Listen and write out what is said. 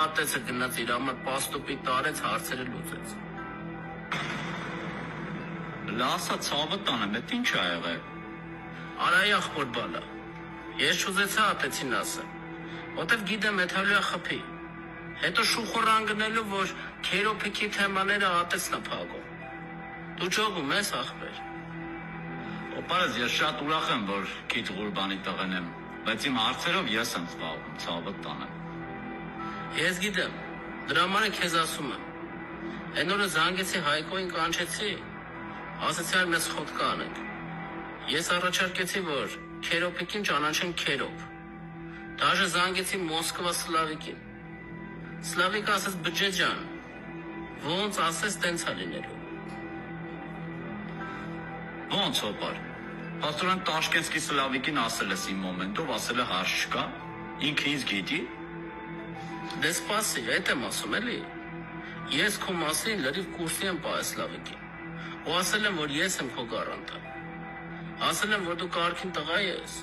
Ատեցը գնաց իր համար պաստուպի տարեց, հարցերը լուծեց։ Լասա ցավը տանեմ, էդ ինչ ա եղել։ Արայի ախպոր բալա։ Ես չուզեցա ատեցին ասեմ, որտեվ գիտեմ էթալյա խփի։ Հետո շուխորան գնելու, որ քերոփիքի թեմաները ատեցն է փակում։ Դու ճողում ես ախպեր։ Օպարս ես շատ ուրախ եմ, որ քիչ Ղուրբանի տղեն եմ, բայց իմ հարցերով ես եմ զբաղվում, ցավը տանեմ։ Ես գիտեմ, դրա համար է քեզ ասում եմ։ Այն օրը զանգեցի Հայկոին կանչեցի, ասեցի այլ մեզ խոտկա անենք։ Ես առաջարկեցի, որ քերոփիկին ճանաչեն քերոփ։ Դաժե զանգեցի Մոսկվա Սլավիկին։ Սլավիկը ասեց բջե ջան, ոնց ասես տենց ա լինելու։ Ոնց օպար։ Պաստորան Տաշկենտի Սլավիկին ասել ես իմ մոմենտով, ասել է հարց չկա, ինքը ինձ գիտի։ Դե սպասի, այդ եմ ասում էլի։ Ես քո մասին լրիվ կուրսի եմ պահել Սլավիկին։ Ու ասել եմ, որ ես եմ քո գարանտը։ Ասել եմ, որ դու կարգին տղա ես։